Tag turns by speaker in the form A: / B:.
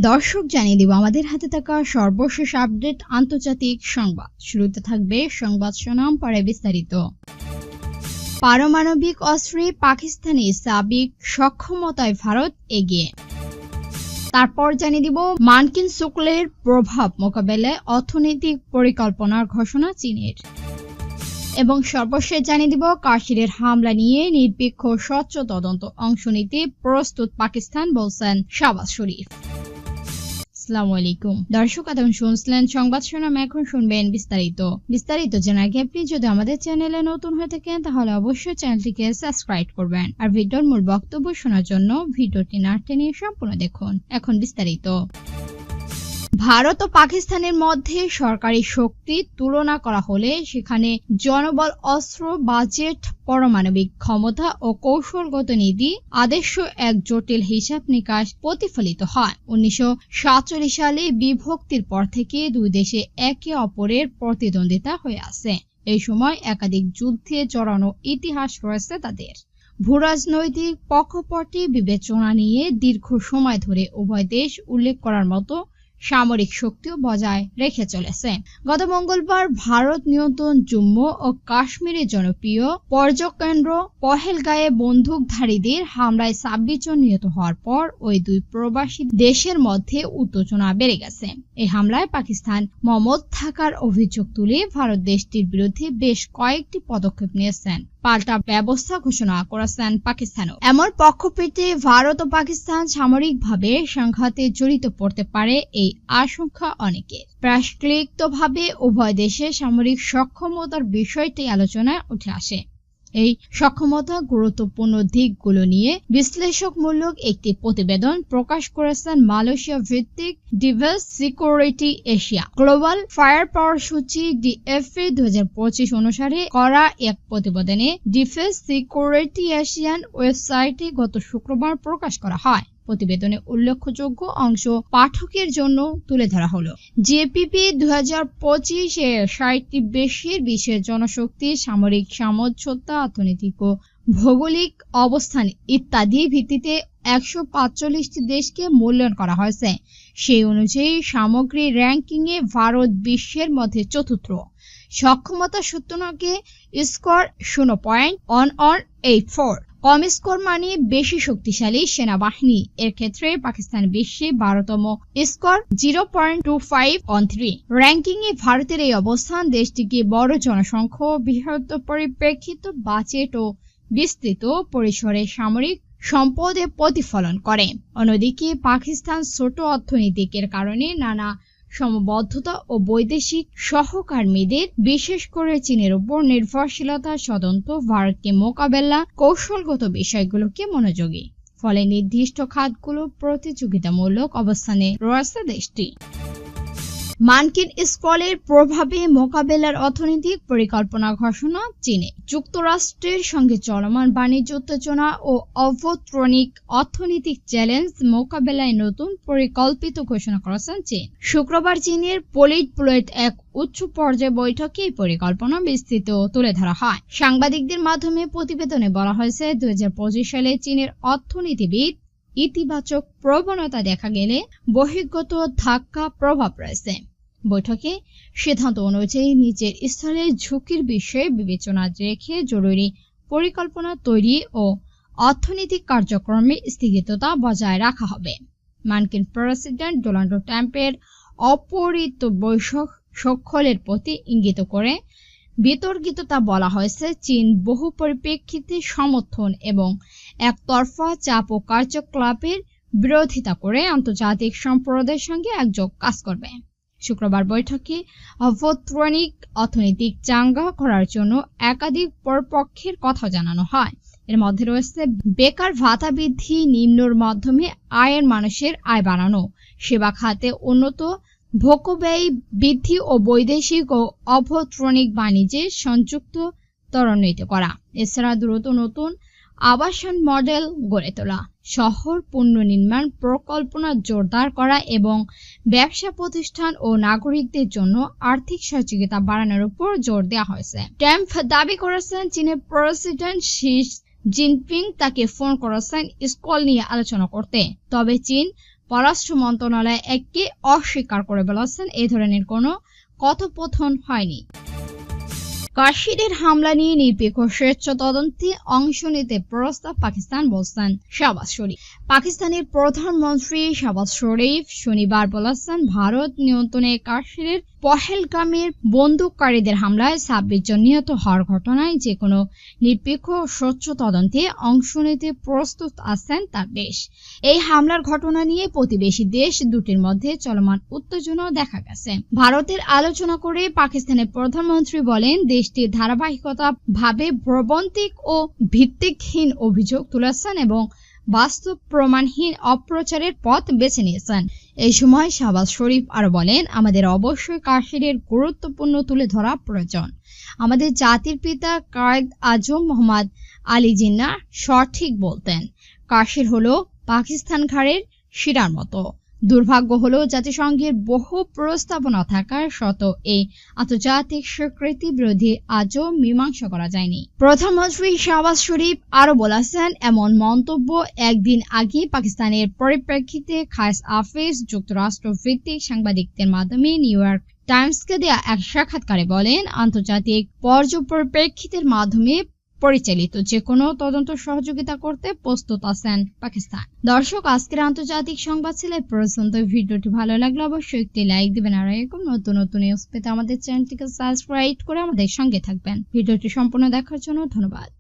A: দর্শক জানিয়ে দিব আমাদের হাতে থাকা সর্বশেষ আপডেট আন্তর্জাতিক সংবাদ। শুরুতে থাকবে সংবাদ শিরোনাম, পরে বিস্তারিত। পারমাণবিক অস্ত্রে পাকিস্তানি সাবিক সক্ষমতায় ভারত এগিয়ে। তারপর জানিয়ে দিব মানকিন শুক্লের প্রভাব মোকাবেলায় অর্থনৈতিক পরিকল্পনার ঘোষণা চীনের। এবং সর্বশেষ জানিয়ে দিব কাশ্মীরের হামলা নিয়ে নিরপেক্ষ স্বচ্ছ তদন্ত অংশ নিতে প্রস্তুত পাকিস্তান, বলছেন শাহবাজ শরীফ। আসসালামু আলাইকুম দর্শক, এতক্ষণ শুনছিলেন সংবাদ শিরোনাম, এখন শুনবেন বিস্তারিত জানার আগে আপনি যদি আমাদের চ্যানেলে নতুন হয়ে থাকেন তাহলে অবশ্যই চ্যানেলটিকে সাবস্ক্রাইব করবেন আর ভিডিওর মূল বক্তব্য শোনার জন্য ভিডিওটি না টেনে সম্পূর্ণ দেখুন। এখন বিস্তারিত। ভারত ও পাকিস্তানের মধ্যে সরকারি শক্তি তুলনা করা হলে সেখানে জনবল, অস্ত্র, বাজেট, পারমাণবিক ক্ষমতা ও কৌশলগত নীতি আদর্শ এক জটিল হিসাব নিকাশ প্রতিফলিত হয়। 1947 সালে বিভক্তির পর থেকে দুই দেশে একে অপরের প্রতিদ্বন্দ্বিতা হয়ে আসে। এই সময় একাধিক যুদ্ধে জড়ানো ইতিহাস রয়েছে তাদের। ভূরাজনৈতিক পক্ষপাতী বিবেচনা নিয়ে দীর্ঘ সময় ধরে উভয় দেশ উল্লেখ করার মতো সামরিক শক্তিও বজায় রেখে চলেছে। গত মঙ্গলবার ভারত নিয়ন্ত্রণ জম্মু ও কাশ্মীরের জনপ্রিয় পর্যটনকেন্দ্র পহেলগাঁয়ে বন্দুকধারীদের হামলায় 26 জন নিহত হওয়ার পর ওই দুই প্রবাসী দেশের মধ্যে উত্তেজনা বেড়ে গেছে। এই হামলায় পাকিস্তান মদদ থাকার অভিযোগ তুলে ভারত দেশটির বিরুদ্ধে বেশ কয়েকটি পদক্ষেপ নিয়েছেন। পাল্টা ব্যবস্থা ঘোষণা করেছেন পাকিস্তানও। এমন পক্ষপাতে ভারত ও পাকিস্তান সামরিকভাবে সংঘাতে জড়িত পড়তে পারে এই আশঙ্কা অনেকের। প্রায়শ্চিত্তভাবে উভয় দেশের সামরিক সক্ষমতার বিষয়টি আলোচনায় উঠে আসে। এই সক্ষমতা গুরুত্বপূর্ণ দিকগুলো নিয়ে বিশ্লেষকমূলক একটি প্রতিবেদন প্রকাশ করেছেন মালয়েশিয়া ভিত্তিক defence security Asia global fire পাওয়ার সূচি DFA 2025 অনুসারে করা এক প্রতিবেদনে ডিফেন্স সিকিউরিটি এশিয়ান ওয়েবসাইটে গত শুক্রবার প্রকাশ করা হয়। প্রতিবেদনে উল্লেখযোগ্য অংশ পাঠকের জন্য তুলে ধরা হলো। JPP 2025 এর 60টি দেশের বিশেষ জনশক্তি, সামরিক সামর্থ্যতা, অর্থনৈতিক ও ভৌগোলিক অবস্থান ইত্যাদি ভিত্তিতে 145টি দেশকে মূল্যায়ন করা হয়েছে। সেই অনুযায়ী সামগ্রিক র্যাঙ্কিংয়ে ভারত বিশ্বের মধ্যে চতুর্থ। সক্ষমতা সূচকে স্কোর 0.184। কম স্কোর মানে বেশি শক্তিশালী সেনাবাহিনী। এর ক্ষেত্রে পাকিস্তান বিশ্বে 12তম, স্কোর 0.2513। র্যাঙ্কিং এ ভারতের এই অবস্থান দেশটিকে বড় জনসংখ্যা, বৃহৎ পরিপ্রেক্ষিত, বাজেট ও বিস্তৃত পরিসরে সামরিক সম্পদে প্রতিফলন করে। অন্যদিকে পাকিস্তান ছোট অর্থনীতির কারণে নানা সীমাবদ্ধতা ও বৈদেশিক সহকর্মীদের, বিশেষ করে চীনের উপর নির্ভরশীলতা সত্ত্বেও ভারতকে মোকাবেলা কৌশলগত বিষয়গুলোকে মনোযোগী। ফলে নির্দিষ্ট খাতগুলো প্রতিযোগিতামূলক অবস্থানে রয়েছে দেশটি। মানকিন স্কলের প্রভাবে মোকাবেলার অর্থনৈতিক পরিকল্পনা ঘোষণা চীনে। যুক্তরাষ্ট্রের সঙ্গে চলমান বাণিজ্য উত্তেজনা ও অভ্যন্তরীণ অর্থনৈতিক চ্যালেঞ্জ মোকাবেলায় নতুন পরিকল্পিত ঘোষণা করেছেন চীন। শুক্রবার চীনের পলিটব্যুরোর এক উচ্চ পর্যায়ে বৈঠকে এই পরিকল্পনা বিস্তৃত তুলে ধরা হয়। সাংবাদিকদের মাধ্যমে প্রতিবেদনে বলা হয়েছে, 2025 সালে চীনের অর্থনীতিবিদ ইতিবাচক প্রবণতা দেখা গেলে বহির্গত ধাক্কা প্রভাব রয়েছে। বৈঠকে সিদ্ধান্ত অনুযায়ী নিজের স্থলে ঝুঁকির বিষয়ে বিবেচনা রেখে জরুরি পরিকল্পনা তৈরি ও অর্থনৈতিক কার্যক্রমে স্থিতিশীলতা বজায় রাখা হবে। মার্কিন প্রেসিডেন্ট ডোনাল্ড ট্রাম্পের অপরিবর্তনীয় সক্ষলের প্রতি ইঙ্গিত করে বিতর্কিততা বলা হয়েছে, চীন বহু পরিপ্রেক্ষিতে সমর্থন এবং একতরফা চাপ ও কার্যকলাপের বিরোধিতা করে আন্তর্জাতিক সম্প্রদায়ের সঙ্গে একযোগ কাজ করবে। শুক্রবার বৈঠকে অভ্যন্তরীণ অর্থনৈতিক চাঙ্গা করার জন্য একাধিক পক্ষের কথা জানানো হয়। এর মধ্যে রয়েছে বেকার ভাতা বৃদ্ধি, নিম্নর মাধ্যমে আয়ের মানুষের আয় বাড়ানো, সেবা খাতে উন্নত ভোগ্যব্যয় বৃদ্ধি ও বৈদেশিক ও অভ্যন্তরীণ বাণিজ্যে সংযুক্ত ত্বরান্বিত করা। এছাড়া দ্রুত নতুন আবাসন মডেল গড়ে তোলা, শহর পুনর্নির্মাণ পরিকল্পনা জোরদার করা এবং ব্যবসা প্রতিষ্ঠান ও নাগরিকদের জন্য আর্থিক সহযোগিতা বাড়ানোর উপর জোর দেওয়া হয়েছে। ট্রাম্প দাবি করেছেন, চীনের প্রেসিডেন্ট শি জিনপিং তাকে ফোন করেছেন স্কল নিয়ে আলোচনা করতে। তবে চীন পররাষ্ট্র মন্ত্রণালয় একে অস্বীকার করে বলেছেন এই ধরনের কোনো কথোপকথন হয়নি। কাশ্মীরের হামলা নিয়ে নিরপেক্ষ স্বেচ্ছ তদন্তে অংশ নিতে প্রস্তাব পাকিস্তান, বলছেন শাহবাজ শরীফ। পাকিস্তানের প্রধানমন্ত্রী শাহবাজ শরীফ শনিবার বলেছেন, ভারত নিয়ন্ত্রণে কাশ্মীরের পহেলগামের বন্দুককারীদের হামলায় 26 জন নিহত হওয়ার ঘটনায় যে কোনো নিরপেক্ষ স্বচ্ছ তদন্তে অংশ নিতে প্রস্তুত আছেন তার দেশ। এই হামলার ঘটনা নিয়ে প্রতিবেশী দেশ দুটির মধ্যে চলমান উত্তেজনা দেখা গেছে। ভারতের আলোচনা করে পাকিস্তানের প্রধানমন্ত্রী বলেন, দেশটির ধারাবাহিকতা ভাবে ভ্রবন্তিক ও ভিত্তিকহীন অভিযোগ তুলেছেন এবং বাস্তব প্রমাণহীন অপপ্রচারের পথ বেছে নিয়েছেন। এই সময় শাহবাজ শরীফ আরো বলেন, আমাদের অবশ্যই কাশ্মীরের গুরুত্বপূর্ণ তুলে ধরা প্রয়োজন। আমাদের জাতির পিতা কায়েদ আজম মোহাম্মদ আলী জিন্নাহ সঠিক বলতেন, কাশ্মীর হলো পাকিস্তান ঘাড়ের শিরার মতো। দুর্ভাগ্য হলো জাতিসংঘের বহু প্রস্তাবনা থাকার সত্ত্বেও এই আন্তর্জাতিক স্বীকৃতি বিরোধী আজও মীমাংসা করা যায়নি। প্রধানমন্ত্রী শাহবাজ শরীফ আরো বলেছেন, এমন মন্তব্য একদিন আগে পাকিস্তানের পরিপ্রেক্ষিতে কায়েস হাফিজ যুক্তরাষ্ট্র ভিত্তিক সাংবাদিকদের মাধ্যমে নিউ ইয়র্ক টাইমসকে দেয়া এক সাক্ষাৎকারে বলেন, আন্তর্জাতিক পরিপ্রেক্ষিতের মাধ্যমে পরিচালিত যে কোনো তদন্ত সহযোগিতা করতে প্রস্তুত আছেন পাকিস্তান। দর্শক, আজকের আন্তর্জাতিক সংবাদ ছিল পর্যন্ত। ভিডিওটি ভালো লাগলে অবশ্যই একটি লাইক দিবেন আর এরকম নতুন নতুন নিউজ পেতে আমাদের চ্যানেলটিকে সাবস্ক্রাইব করে আমাদের সঙ্গে থাকবেন। ভিডিওটি সম্পূর্ণ দেখার জন্য ধন্যবাদ।